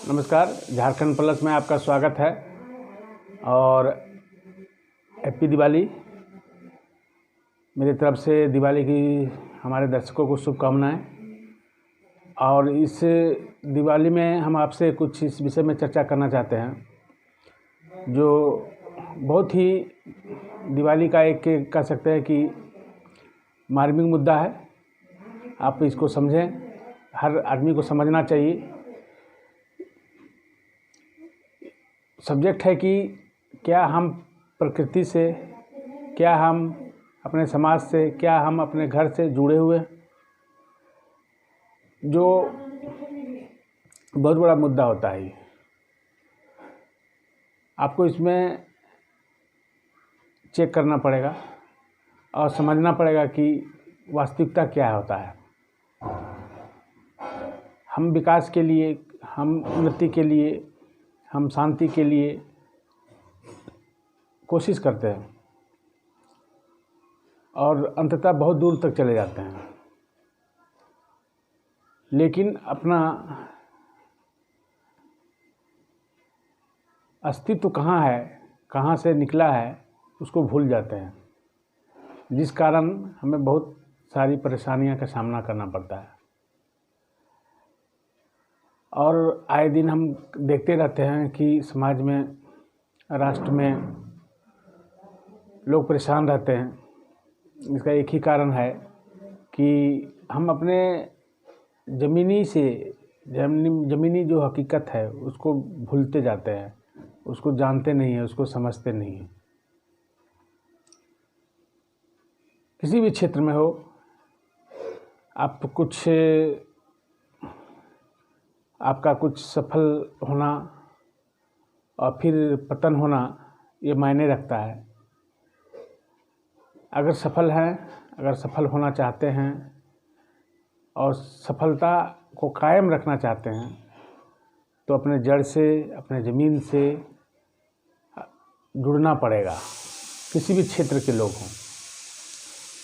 नमस्कार, झारखंड प्लस में आपका स्वागत है और हैप्पी दिवाली। मेरी तरफ से दिवाली की हमारे दर्शकों को शुभकामनाएं। और इस दिवाली में हम आपसे कुछ इस विषय में चर्चा करना चाहते हैं जो बहुत ही दिवाली का एक कह सकते हैं कि मार्मिक मुद्दा है। आप इसको समझें, हर आदमी को समझना चाहिए। सब्जेक्ट है कि क्या हम प्रकृति से, क्या हम अपने समाज से, क्या हम अपने घर से जुड़े हुए, जो बहुत बड़ा मुद्दा होता है। आपको इसमें चेक करना पड़ेगा और समझना पड़ेगा कि वास्तविकता क्या होता है। हम विकास के लिए, हम उन्नति के लिए, हम शांति के लिए कोशिश करते हैं और अंततः बहुत दूर तक चले जाते हैं, लेकिन अपना अस्तित्व कहाँ है, कहाँ से निकला है, उसको भूल जाते हैं, जिस कारण हमें बहुत सारी परेशानियों का सामना करना पड़ता है। और आए दिन हम देखते रहते हैं कि समाज में, राष्ट्र में लोग परेशान रहते हैं। इसका एक ही कारण है कि हम अपने ज़मीनी जो हकीकत है उसको भूलते जाते हैं, उसको जानते नहीं हैं, उसको समझते नहीं हैं। किसी भी क्षेत्र में हो, आपका कुछ सफल होना और फिर पतन होना ये मायने रखता है। अगर सफल होना चाहते हैं और सफलता को कायम रखना चाहते हैं तो अपने जड़ से, अपने ज़मीन से जुड़ना पड़ेगा। किसी भी क्षेत्र के लोग हों,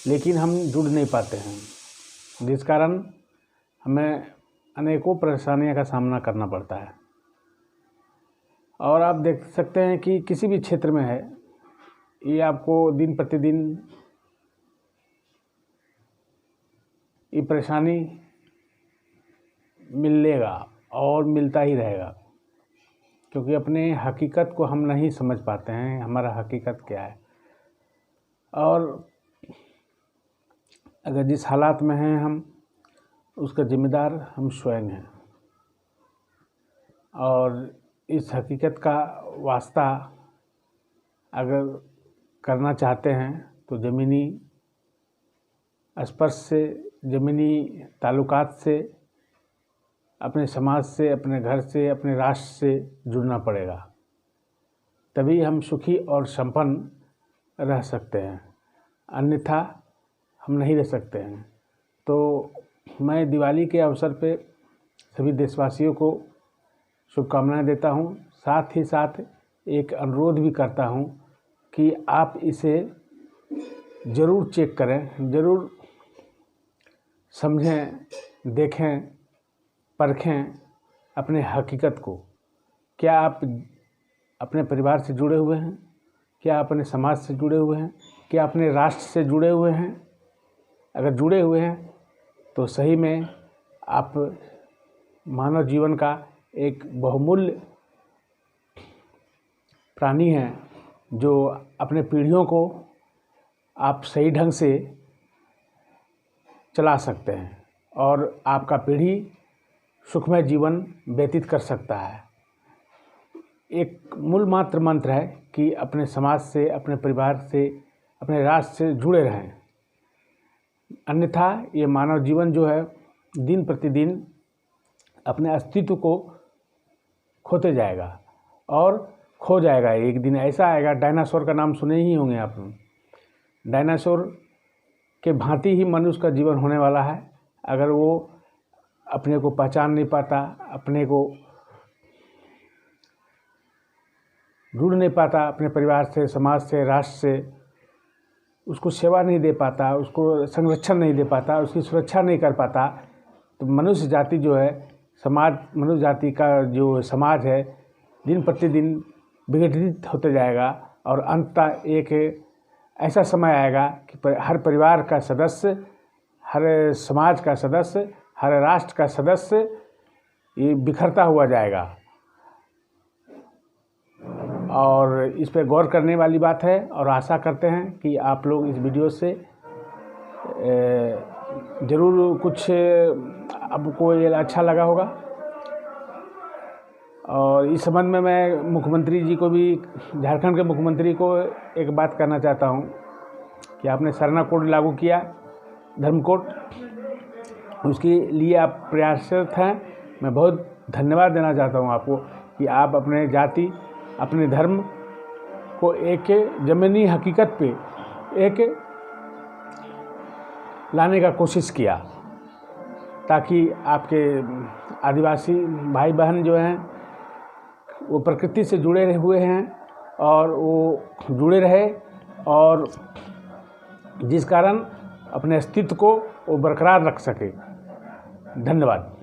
लेकिन हम जुड़ नहीं पाते हैं, जिस कारण हमें अनेकों परेशानियों का सामना करना पड़ता है। और आप देख सकते हैं कि किसी भी क्षेत्र में है, ये आपको दिन प्रतिदिन ये परेशानी मिलेगा और मिलता ही रहेगा, क्योंकि अपने हकीकत को हम नहीं समझ पाते हैं, हमारा हकीकत क्या है। और अगर जिस हालात में हैं हम, उसका जिम्मेदार हम स्वयं हैं। और इस हकीकत का वास्ता अगर करना चाहते हैं तो ज़मीनी स्पर्श से, ज़मीनी ताल्लुकात से, अपने समाज से, अपने घर से, अपने राष्ट्र से जुड़ना पड़ेगा। तभी हम सुखी और संपन्न रह सकते हैं, अन्यथा हम नहीं रह सकते हैं। तो मैं दिवाली के अवसर पे सभी देशवासियों को शुभकामनाएं देता हूं। साथ ही साथ एक अनुरोध भी करता हूं कि आप इसे ज़रूर चेक करें, ज़रूर समझें, देखें, परखें अपने हकीकत को। क्या आप अपने परिवार से जुड़े हुए हैं? क्या अपने समाज से जुड़े हुए हैं? क्या अपने राष्ट्र से जुड़े हुए हैं? अगर जुड़े हुए हैं तो सही में आप मानव जीवन का एक बहुमूल्य प्राणी हैं, जो अपने पीढ़ियों को आप सही ढंग से चला सकते हैं और आपका पीढ़ी सुखमय जीवन व्यतीत कर सकता है। एक मूल मात्र मंत्र है कि अपने समाज से, अपने परिवार से, अपने राष्ट्र से जुड़े रहें, अन्यथा ये मानव जीवन जो है दिन प्रतिदिन अपने अस्तित्व को खोते जाएगा और खो जाएगा। एक दिन ऐसा आएगा, डायनासोर का नाम सुने ही होंगे आप। डायनासोर के भांति ही मनुष्य का जीवन होने वाला है। अगर वो अपने को पहचान नहीं पाता, अपने को जुड़ नहीं पाता अपने परिवार से, समाज से, राष्ट्र से, उसको सेवा नहीं दे पाता, उसको संरक्षण नहीं दे पाता, उसकी सुरक्षा नहीं कर पाता, तो मनुष्य जाति जो है मनुष्य जाति का जो समाज है दिन प्रतिदिन विघटित होते जाएगा और अंततः एक ऐसा समय आएगा कि हर परिवार का सदस्य, हर समाज का सदस्य, हर राष्ट्र का सदस्य ये बिखरता हुआ जाएगा। और इस पर गौर करने वाली बात है और आशा करते हैं कि आप लोग इस वीडियो से ज़रूर कुछ आपको ये अच्छा लगा होगा। और इस संबंध में मैं मुख्यमंत्री जी को भी, झारखंड के मुख्यमंत्री को एक बात कहना चाहता हूँ कि आपने सरना कोड लागू किया, धर्म कोड, उसके लिए आप प्रयासरत हैं। मैं बहुत धन्यवाद देना चाहता हूँ आपको कि आप अपने जाति, अपने धर्म को एक ज़मीनी हकीकत पे एक लाने का कोशिश किया, ताकि आपके आदिवासी भाई बहन जो हैं वो प्रकृति से जुड़े हुए हैं और वो जुड़े रहे, और जिस कारण अपने अस्तित्व को वो बरकरार रख सके। धन्यवाद।